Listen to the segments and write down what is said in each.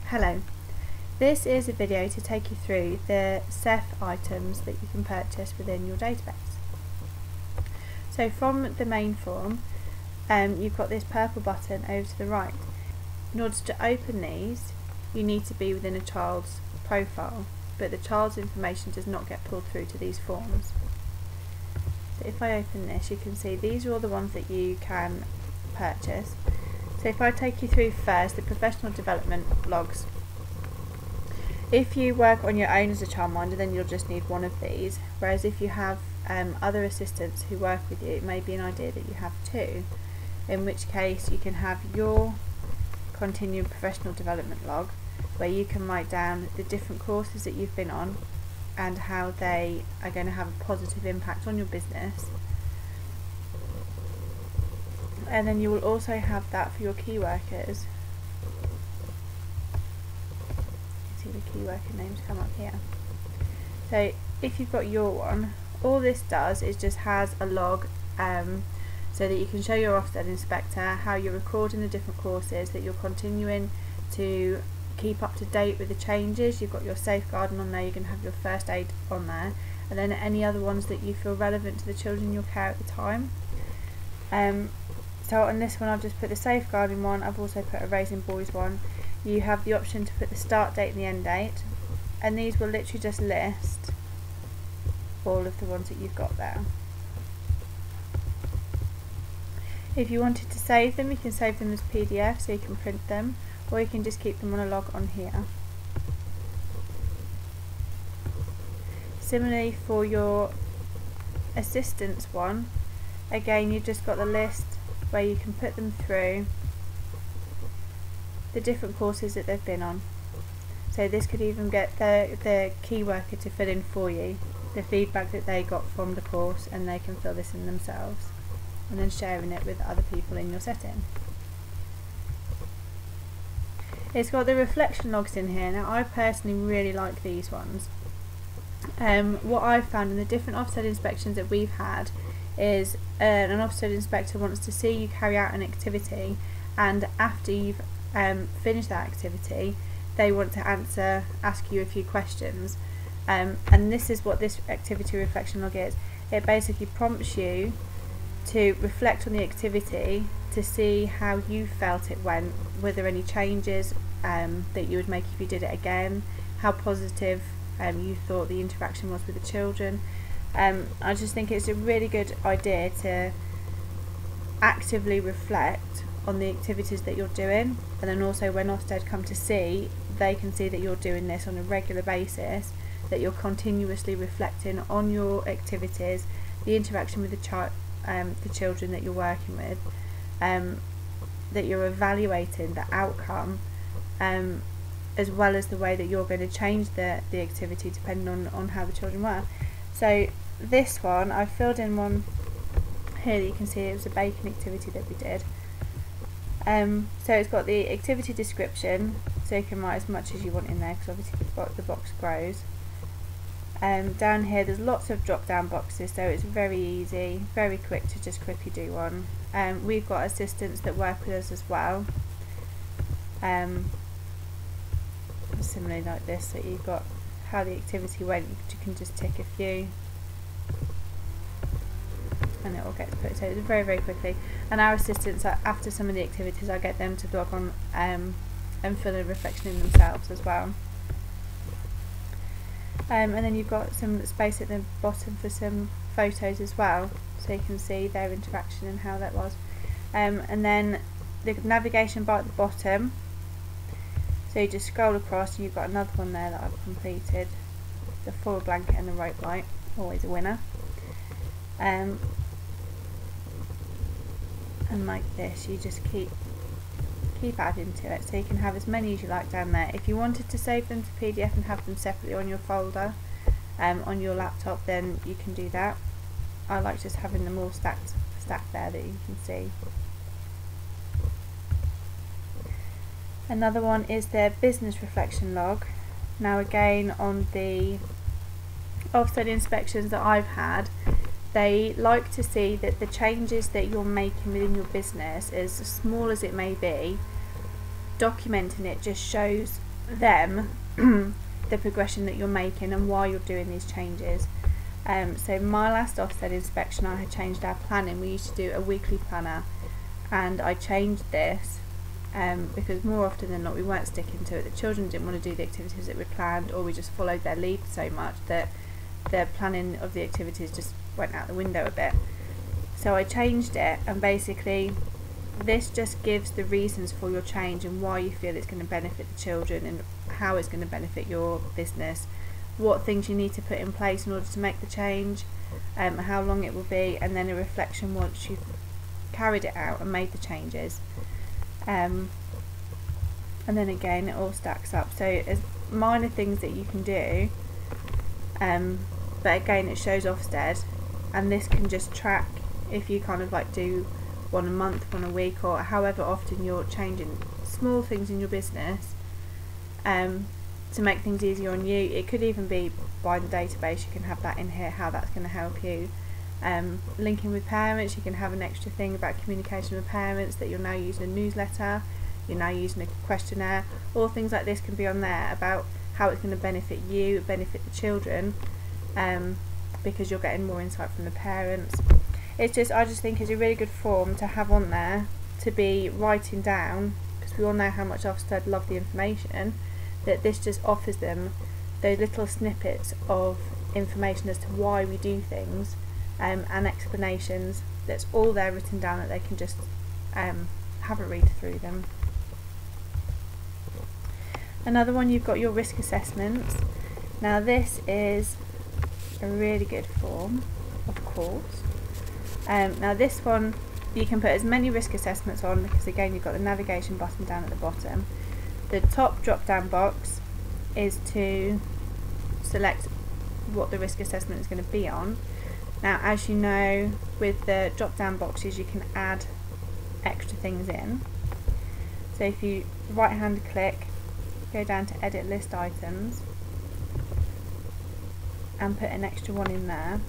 Hello, this is a video to take you through the SEF items that you can purchase within your database. So from the main form, you've got this purple button over to the right. In order to open these, you need to be within a child's profile, but the child's information does not get pulled through to these forms. So if I open this, you can see these are all the ones that you can purchase. So if I take you through first the professional development logs. If you work on your own as a childminder, then you'll just need one of these, whereas if you have other assistants who work with you, it may be an idea that you have two, in which case you can have your continuing professional development log, where you can write down the different courses that you've been on and how they are going to have a positive impact on your business. And then you will also have that for your key workers. You can see the key worker names come up here. So if you've got your one, all this does is just has a log so that you can show your Ofsted inspector how you're recording the different courses, that you're continuing to keep up to date with the changes. You've got your safeguarding on there, you can have your first aid on there, and then any other ones that you feel relevant to the children in your care at the time. So on this one I've just put the safeguarding one, I've also put a raising boys one. You have the option to put the start date and the end date, and these will literally just list all of the ones that you've got there. If you wanted to save them, you can save them as PDF so you can print them, or you can just keep them on a log on here. Similarly for your assistance one, again you've just got the list where you can put them through the different courses that they've been on. So this could even get the key worker to fill in for you the feedback that they got from the course, and they can fill this in themselves and then sharing it with other people in your setting. It's got the reflection logs in here. Now I personally really like these ones. What I've found in the different Ofsted inspections that we've had is an Ofsted inspector wants to see you carry out an activity, and after you've finished that activity they want to ask you a few questions, and this is what this activity reflection log is. It basically prompts you to reflect on the activity to see how you felt it went, were there any changes that you would make if you did it again, how positive you thought the interaction was with the children. I just think it's a really good idea to actively reflect on the activities that you're doing, and then also when Ofsted come to see, they can see that you're doing this on a regular basis, that you're continuously reflecting on your activities, the interaction with the children that you're working with, that you're evaluating the outcome, as well as the way that you're going to change the activity depending on how the children were. So this one, I filled in one here that you can see it was a baking activity that we did. So it's got the activity description, so you can write as much as you want in there because obviously the box grows. Down here there's lots of drop down boxes, so it's very easy, very quick to just quickly do one. We've got assistants that work with us as well, similarly like this, so you've got how the activity went, you can just tick a few and it will get put, so it's very quickly. And our assistants, after some of the activities, I get them to log on and fill a reflection in themselves as well. And then you've got some space at the bottom for some photos as well, so you can see their interaction and how that was. And then the navigation bar at the bottom, so you just scroll across and you've got another one there that I've completed, the foil blanket and the rope light, always a winner. And like this, you just keep adding to it, so you can have as many as you like down there. If you wanted to save them to PDF and have them separately on your folder on your laptop, then you can do that. I like just having them all stacked there that you can see. Another one is their business reflection log. Now again, on the Ofsted inspections that I've had, they like to see that the changes that you're making within your business, as small as it may be, documenting it just shows them the progression that you're making and why you're doing these changes. So my last Ofsted inspection, I had changed our planning. We used to do a weekly planner, and I changed this because more often than not we weren't sticking to it. The children didn't want to do the activities that we planned, or we just followed their lead so much that the planning of the activities just went out the window a bit. So I changed it, and basically this just gives the reasons for your change and why you feel it's going to benefit the children and how it's going to benefit your business, what things you need to put in place in order to make the change, how long it will be, and then a reflection once you've carried it out and made the changes. And then again it all stacks up, so there's minor things that you can do, but again it shows Ofsted, and this can just track if you kind of like do one a month, one a week, or however often you're changing small things in your business to make things easier on you. It could even be by the database, you can have that in here, how that's going to help you. Linking with parents, you can have an extra thing about communication with parents, that you're now using a newsletter, you're now using a questionnaire. All things like this can be on there about how it's going to benefit you, benefit the children, because you're getting more insight from the parents. It's just, I just think it's a really good form to have on there to be writing down, because we all know how much Ofsted love the information, that this just offers them those little snippets of information as to why we do things, and explanations. That's all there written down, that they can just have a read through them. Another one, you've got your risk assessments. Now this is a really good form, of course. Now this one you can put as many risk assessments on, because again you've got the navigation button down at the bottom. The top drop down box is to select what the risk assessment is going to be on. Now as you know, with the drop down boxes you can add extra things in. So if you right hand click, go down to edit list items and put an extra one in there.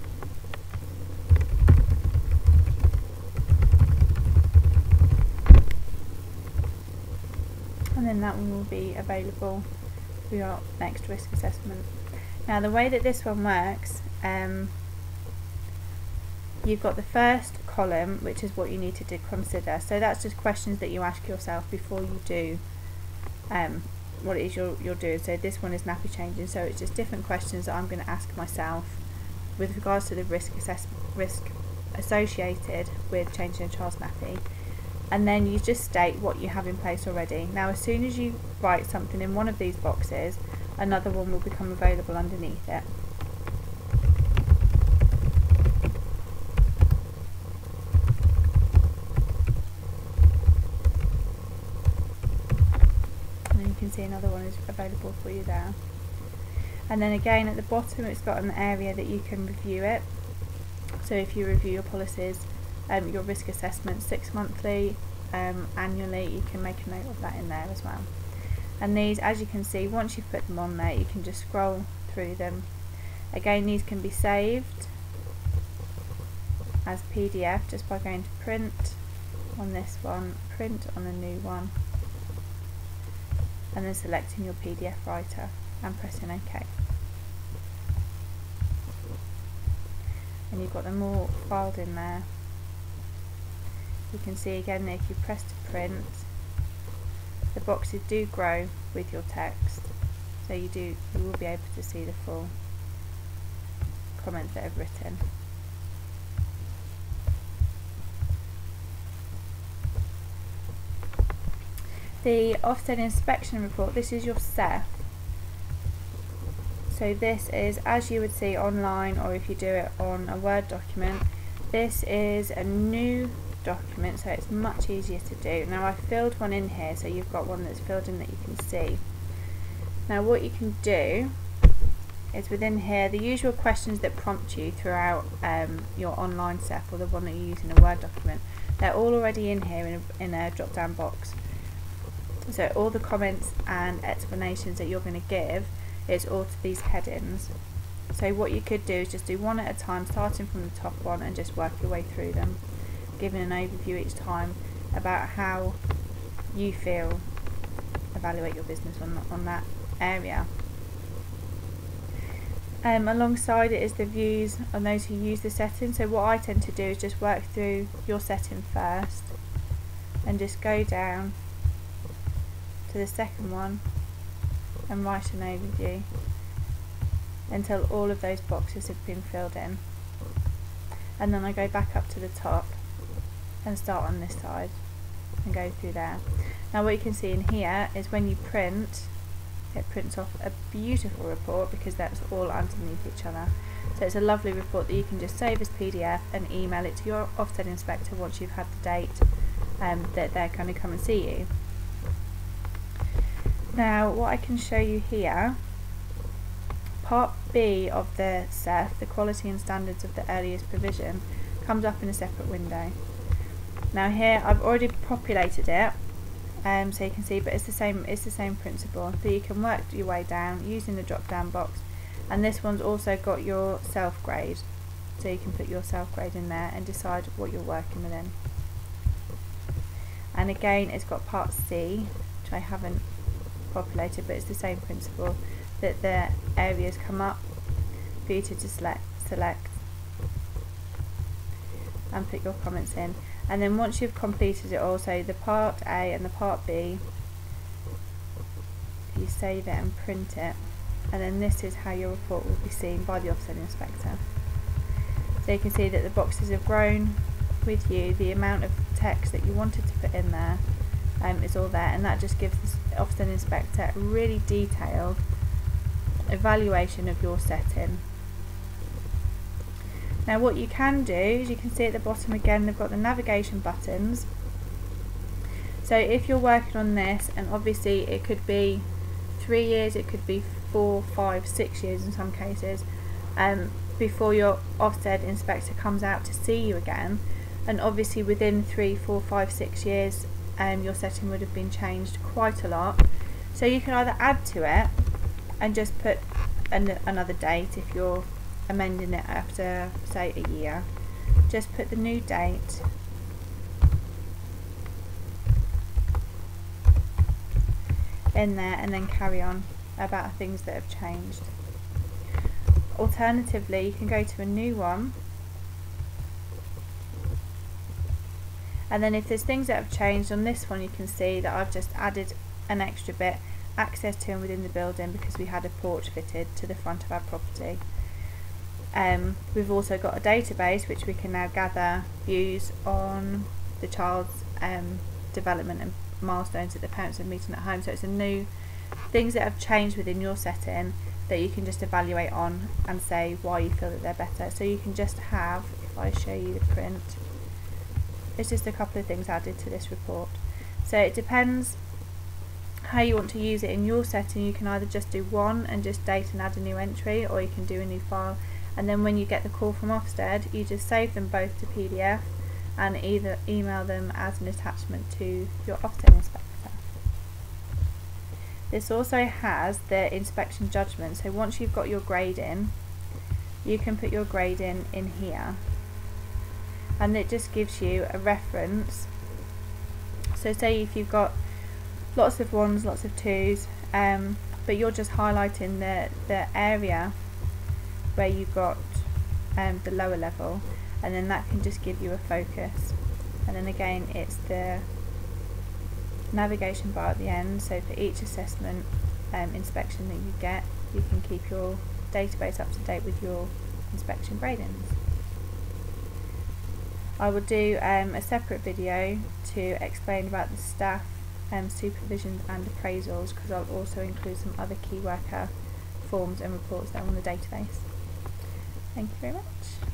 And then that one will be available for your next risk assessment. Now the way that this one works, you've got the first column, which is what you need to consider. So that's just questions that you ask yourself before you do what it is you're doing. So this one is nappy changing, so it's just different questions that I'm going to ask myself with regards to the risk associated with changing a child's nappy. And then you just state what you have in place already. Now as soon as you write something in one of these boxes, another one will become available underneath it. And then you can see another one is available for you there. And then again at the bottom it's got an area that you can review it. So if you review your policies, your risk assessment 6 monthly, annually, you can make a note of that in there as well. And these, as you can see, once you've put them on there, you can just scroll through them. Again, these can be saved as PDF just by going to print on this one, print on the new one, and then selecting your PDF writer and pressing OK. And you've got them all filed in there. You can see again if you press to print, the boxes do grow with your text, so you will be able to see the full comments that I've written. The Ofsted inspection report, this is your SEF. So this is as you would see online, or if you do it on a Word document. This is a new document, so it's much easier to do. Now I filled one in here, so you've got one that's filled in that you can see. Now what you can do is within here, the usual questions that prompt you throughout your online SEF, or the one that you use in a Word document, they're all already in here in a drop down box. So all the comments and explanations that you're going to give is all to these headings. So what you could do is just do one at a time, starting from the top one, and just work your way through them, giving an overview each time about how you feel, evaluate your business on that area. Alongside it is the views on those who use the setting. So what I tend to do is just work through your setting first and just go down to the second one and write an overview until all of those boxes have been filled in, and then I go back up to the top and start on this side and go through there. Now what you can see in here is when you print, it prints off a beautiful report because that's all underneath each other. So it's a lovely report that you can just save as PDF and email it to your Ofsted inspector once you've had the date that they're going to come and see you. Now what I can show you here, part B of the SEF, the quality and standards of the earliest provision, comes up in a separate window. Now here I've already populated it, so you can see, but it's the same principle. So you can work your way down using the drop down box, and this one's also got your self grade, so you can put your self grade in there and decide what you're working within. And again it's got part C, which I haven't populated, but it's the same principle, that the areas come up for you to just select and put your comments in. And then once you've completed it all, so the part A and the part B, you save it and print it, and then this is how your report will be seen by the Ofsted inspector. So you can see that the boxes have grown with you, the amount of text that you wanted to put in there is all there, and that just gives the Ofsted inspector a really detailed evaluation of your setting. Now what you can do is, you can see at the bottom again they've got the navigation buttons. So if you're working on this, and obviously it could be 3 years, it could be 4, 5, 6 years in some cases, before your Ofsted inspector comes out to see you again, and obviously within 3, 4, 5, 6 years your setting would have been changed quite a lot. So you can either add to it and just put another date if you're amending it after say a year, just put the new date in there and then carry on about things that have changed. Alternatively, you can go to a new one, and then if there's things that have changed on this one, you can see that I've just added an extra bit, access to and within the building, because we had a porch fitted to the front of our property. We've also got a database which we can now gather views on the child's development and milestones that the parents are meeting at home. So it's a new things that have changed within your setting that you can just evaluate on and say why you feel that they're better. So you can just have, if I show you the print, it's just a couple of things added to this report. So it depends how you want to use it in your setting. You can either just do one and just date and add a new entry, or you can do a new file, and then when you get the call from Ofsted, you just save them both to PDF and either email them as an attachment to your Ofsted inspector. This also has the inspection judgment, so once you've got your grade in, you can put your grade in here, and it just gives you a reference. So say if you've got lots of ones, lots of twos, but you're just highlighting the area where you got the lower level, and then that can just give you a focus. And then again it's the navigation bar at the end, so for each assessment inspection that you get, you can keep your database up to date with your inspection gradings. I will do a separate video to explain about the staff supervision and appraisals, because I'll also include some other key worker forms and reports that are on the database. Thank you very much.